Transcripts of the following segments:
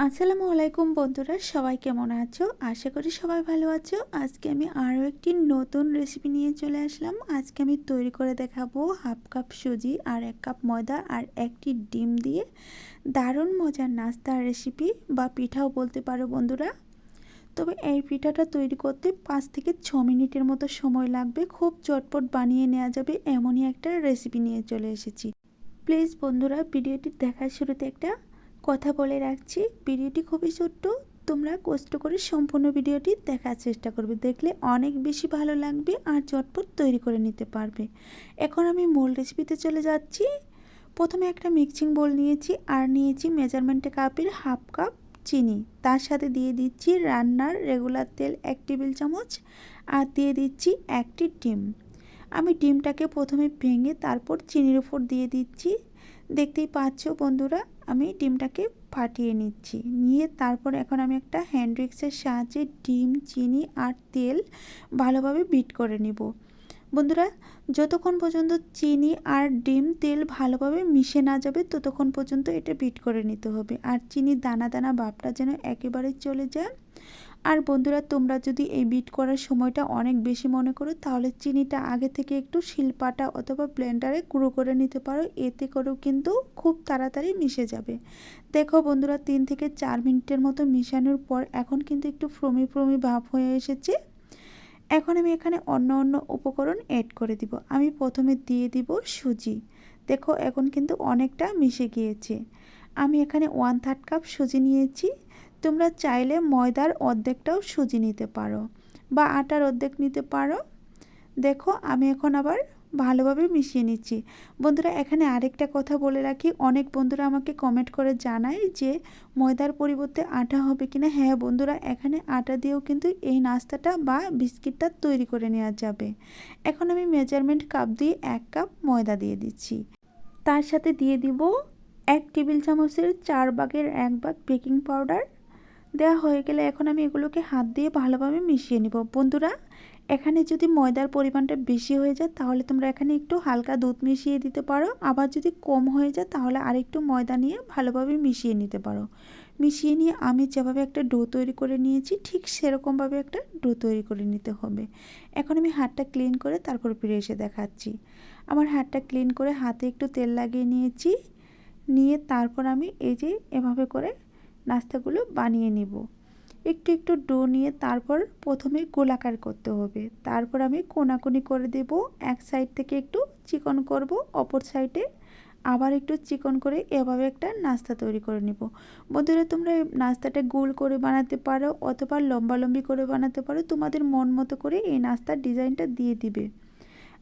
আসসালামু আলাইকুম বন্ধুরা, সবাই কেমন আছো? আশা করি সবাই ভালো আছো। আজকে আমি আরও একটি নতুন রেসিপি নিয়ে চলে আসলাম। আজকে আমি তৈরি করে দেখাবো হাফ কাপ সুজি আর 1 কাপ ময়দা আর একটি ডিম দিয়ে দারুণ মজার নাস্তার রেসিপি বা পিঠাও বলতে পারো বন্ধুরা। তবে এই পিঠাটা তৈরি করতে 5 থেকে 6 মিনিটের মতো সময় লাগবে। খুব চটপট বানিয়ে নেওয়া যাবে এমনই একটা রেসিপি নিয়ে চলে এসেছি। প্লিজ বন্ধুরা, ভিডিওটি দেখার শুরুতে একটা কথা বলে রাখছি, ভিডিওটি খুবই ছোট্ট, তোমরা কষ্ট করে সম্পূর্ণ ভিডিওটি দেখার চেষ্টা করবে। দেখলে অনেক বেশি ভালো লাগবে আর চটপট তৈরি করে নিতে পারবে। এখন আমি মূল রেসিপিতে চলে যাচ্ছি। প্রথমে একটা মিক্সিং বোল নিয়েছি আর নিয়েছি মেজারমেন্টে কাপের হাফ কাপ চিনি। তার সাথে দিয়ে দিচ্ছি রান্নার রেগুলার তেল 1 টেবিল চামচ আর দিয়ে দিচ্ছি একটি ডিম। আমি ডিমটাকে প্রথমে ভেঙে তারপর চিনির উপর দিয়ে দিচ্ছি। দেখতেই পাচ্ছ বন্ধুরা, আমি ডিমটাকে ফাটিয়ে নিচ্ছি। নিয়ে তারপর এখন আমি একটা হ্যান্ড উইক্সের সাহায্যে ডিম, চিনি আর তেল ভালোভাবে বিট করে নিব। বন্ধুরা, যতক্ষণ পর্যন্ত চিনি আর ডিম তেল ভালোভাবে মিশে না যাবে ততক্ষণ পর্যন্ত এটা বিট করে নিতে হবে। আর চিনির দানা দানা ভাবটা যেন একেবারে চলে যায়। আর বন্ধুরা, তোমরা যদি এই বিট করার সময়টা অনেক বেশি মনে করো তাহলে চিনিটা আগে থেকে একটু শিলপাটা অথবা ব্লেন্ডারে গুঁড়ো করে নিতে পারো। এতে করেও কিন্তু খুব তাড়াতাড়ি মিশে যাবে। দেখো বন্ধুরা, 3 থেকে 4 মিনিটের মতো মিশানোর পর এখন কিন্তু একটু ফ্রমি ফ্রমি ভাব হয়ে এসেছে। এখন আমি এখানে অন্য অন্য উপকরণ অ্যাড করে দিব। আমি প্রথমে দিয়ে দিব সুজি। দেখো এখন কিন্তু অনেকটা মিশে গিয়েছে। আমি এখানে 1/3 কাপ সুজি নিয়েছি। তোমরা চাইলে ময়দার অর্ধেকটাও সুজি নিতে পারো বা আটার অর্ধেক নিতে পারো। দেখো আমি এখন আবার ভালোভাবে মিশিয়ে নিচ্ছি। বন্ধুরা, এখানে আরেকটা কথা বলে রাখি, অনেক বন্ধুরা আমাকে কমেন্ট করে জানায় যে ময়দার পরিবর্তে আটা হবে কিনা। হ্যাঁ বন্ধুরা, এখানে আটা দিয়েও কিন্তু এই নাস্তাটা বা বিস্কিটটা তৈরি করে নেওয়া যাবে। এখন আমি মেজারমেন্ট কাপ দিয়ে 1 কাপ ময়দা দিয়ে দিচ্ছি। তার সাথে দিয়ে দিব 1 টেবিল চামচের 4 ভাগের 1 ভাগ বেকিং পাউডার। দেওয়া হয়ে গেলে এখন আমি এগুলোকে হাত দিয়ে ভালোভাবে মিশিয়ে নিব। বন্ধুরা, এখানে যদি ময়দার পরিমাণটা বেশি হয়ে যায় তাহলে তোমরা এখানে একটু হালকা দুধ মিশিয়ে দিতে পারো। আবার যদি কম হয়ে যায় তাহলে আরেকটু ময়দা নিয়ে ভালোভাবে মিশিয়ে নিতে পারো। মিশিয়ে নিয়ে আমি যেভাবে একটা ডো তৈরি করে নিয়েছি ঠিক সেরকমভাবে একটা ডো তৈরি করে নিতে হবে। এখন আমি হাতটা ক্লিন করে তারপর ফিরে এসে দেখাচ্ছি। আমার হাতটা ক্লিন করে হাতে একটু তেল লাগিয়ে নিয়েছি। নিয়ে তারপর আমি এই যে এভাবে করে নাস্তাগুলো বানিয়ে নিব। একটু একটু ডো নিয়ে তারপর প্রথমে গোলাকার করতে হবে। তারপর আমি কোনাকুনি করে দেব। এক সাইড থেকে একটু চিকন করব, অপর সাইডে আবার একটু চিকন করে এভাবে একটা নাস্তা তৈরি করে নিব। বন্ধুরা, তোমরা এই নাস্তাটা গোল করে বানাতে পারো অথবা লম্বালম্বি করে বানাতে পারো। তোমাদের মন মতো করে এই নাস্তার ডিজাইনটা দিয়ে দিবে।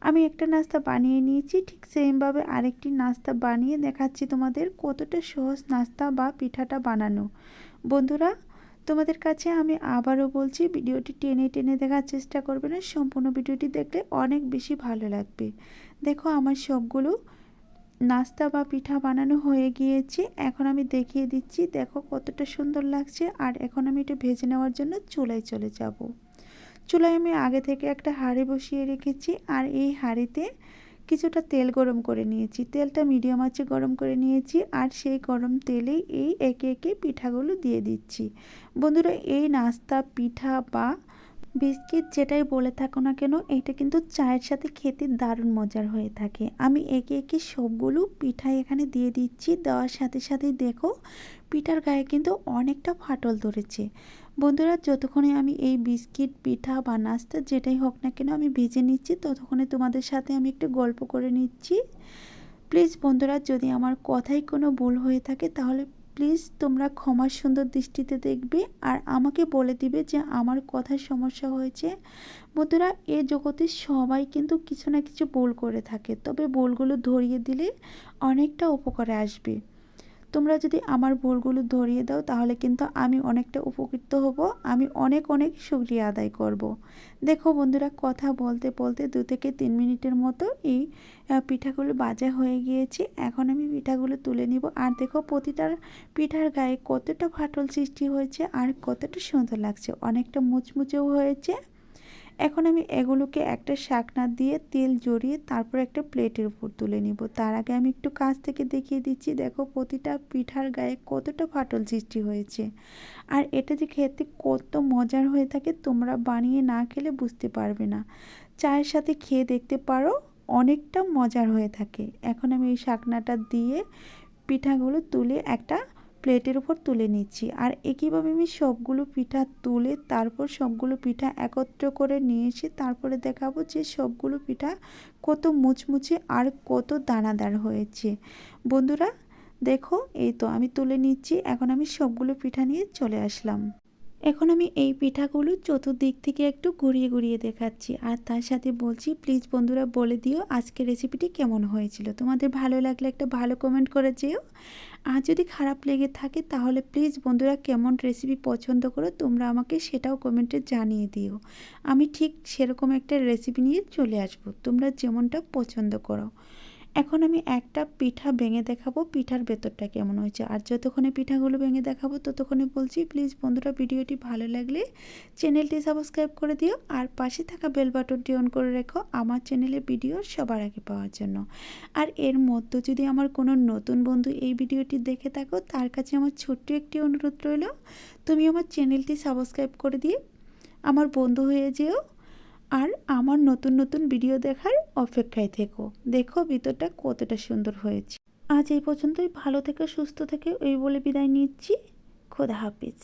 আমি একটা নাস্তা বানিয়ে নিয়েছি, ঠিক সেমভাবে আরেকটি নাস্তা বানিয়ে দেখাচ্ছি তোমাদের কতটা সহজ নাস্তা বা পিঠাটা বানানো। বন্ধুরা, তোমাদের কাছে আমি আবারও বলছি, ভিডিওটি টেনে টেনে দেখার চেষ্টা করবে না, সম্পূর্ণ ভিডিওটি দেখলে অনেক বেশি ভালো লাগবে। দেখো আমার সবগুলো নাস্তা বা পিঠা বানানো হয়ে গিয়েছে। এখন আমি দেখিয়ে দিচ্ছি, দেখো কতটা সুন্দর লাগছে। আর এখন আমি এটা ভেজে নেওয়ার জন্য চুলায় চলে যাব। চুলায় আমি আগে থেকে একটা হাঁড়ি বসিয়ে রেখেছি আর এই হাঁড়িতে কিছুটা তেল গরম করে নিয়েছি। তেলটা মিডিয়াম আঁচে গরম করে নিয়েছি আর সেই গরম তেলেই এই একে একে পিঠাগুলো দিয়ে দিচ্ছি। বন্ধুরা, এই নাস্তা, পিঠা বা বিস্কিট যেটাই বলে থাকো না কেন, এটা কিন্তু চায়ের সাথে খেতে দারুণ মজার হয়ে থাকে। আমি একে একে সবগুলো পিঠা এখানে দিয়ে দিচ্ছি। দেওয়ার সাথে সাথেই দেখো পিঠার গায়ে কিন্তু অনেকটা ফাটল ধরেছে। বন্ধুরা, যতক্ষণে আমি এই বিস্কিট, পিঠা বা নাস্তা যেটাই হোক না কেন আমি ভেজে নিচ্ছি ততক্ষণে তোমাদের সাথে আমি একটু গল্প করে নিচ্ছি। প্লিজ বন্ধুরা, যদি আমার কথায় কোনো ভুল হয়ে থাকে তাহলে প্লিজ তোমরা ক্ষমার সুন্দর দৃষ্টিতে দেখবে আর আমাকে বলে দিবে যে আমার কথায় সমস্যা হয়েছে। বন্ধুরা, এ জগতে সবাই কিন্তু কিছু না কিছু ভুল করে থাকে, তবে ভুলগুলো ধরিয়ে দিলে অনেকটা উপকারে আসবে। তোমরা যদি আমার ভুলগুলো ধরিয়ে দাও তাহলে কিন্তু আমি অনেকটা উপকৃত হব। আমি অনেক অনেক শুকরিয়া আদায় করব। দেখো বন্ধুরা, কথা বলতে বলতে 2 থেকে 3 মিনিটের মতো এই পিঠাগুলো ভাজা হয়ে গিয়েছে। এখন আমি পিঠাগুলো তুলে নিব। আর দেখো প্রতিটার পিঠার গায়ে কতটা ফাটল সৃষ্টি হয়েছে আর কতটা সুন্দর লাগছে, অনেকটা মুচমুচেও হয়েছে। এখন আমি এগুলোকে একটা শাকনা দিয়ে তেল জড়িয়ে তারপর একটা প্লেটের উপর তুলে নিব। তার আগে আমি একটু কাছ থেকে দেখিয়ে দিচ্ছি, দেখো প্রতিটা পিঠার গায়ে কতটা ফাটল সৃষ্টি হয়েছে। আর এটা যে খেতে কত মজার হয়ে থাকে তোমরা বানিয়ে না খেলে বুঝতে পারবে না। চায়ের সাথে খেয়ে দেখতে পারো, অনেকটা মজার হয়ে থাকে। এখন আমি এই শাকনাটা দিয়ে পিঠাগুলো তুলে একটা প্লেটের উপর তুলে নিচ্ছি। আর একইভাবে আমি সবগুলো পিঠা তুলে তারপর সবগুলো পিঠা একত্র করে নিয়ে এসে তারপরে দেখাবো যে সবগুলো পিঠা কত মুচমুচে আর কত দানাদার হয়েছে। বন্ধুরা দেখো, এই তো আমি তুলে নিচ্ছি। এখন আমি সবগুলো পিঠা নিয়ে চলে আসলাম। এখন আমি এই পিঠাগুলো চতুর্দিক থেকে একটু ঘুরিয়ে ঘুরিয়ে দেখাচ্ছি আর তার সাথে বলছি, প্লিজ বন্ধুরা বলে দিও আজকের রেসিপিটি কেমন হয়েছিল। তোমাদের ভালো লাগলে একটা ভালো কমেন্ট করে যেও। আর যদি খারাপ লেগে থাকে তাহলে প্লিজ বন্ধুরা কেমন রেসিপি পছন্দ করো তোমরা আমাকে সেটাও কমেন্টে জানিয়ে দিও। আমি ঠিক সেরকম একটা রেসিপি নিয়ে চলে আসবো, তোমরা যেমনটা পছন্দ করো। এখন আমি একটা পিঠা ভেঙে দেখাবো পিঠার ভেতরটা কেমন হয়েছে। আর যতক্ষণে পিঠাগুলো ভেঙে দেখাবো ততক্ষণে বলছি, প্লিজ বন্ধুরা ভিডিওটি ভালো লাগলে চ্যানেলটি সাবস্ক্রাইব করে দিও আর পাশে থাকা বেল বাটনটি অন করে রেখো আমার চ্যানেলে ভিডিও সবার আগে পাওয়ার জন্য। আর এর মধ্যে যদি আমার কোনো নতুন বন্ধু এই ভিডিওটি দেখে থাকো তার কাছে আমার ছোট্ট একটি অনুরোধ রইল, তুমি আমার চ্যানেলটি সাবস্ক্রাইব করে দিয়ে আমার বন্ধু হয়ে যেও আর আমার নতুন নতুন ভিডিও দেখার অপেক্ষায় থেকো। দেখো ভিতরটা কতটা সুন্দর হয়েছে। আজ এই পর্যন্তই, ভালো থেকে সুস্থ থেকে এই বলে বিদায় নিচ্ছি। খোদা হাফিজ।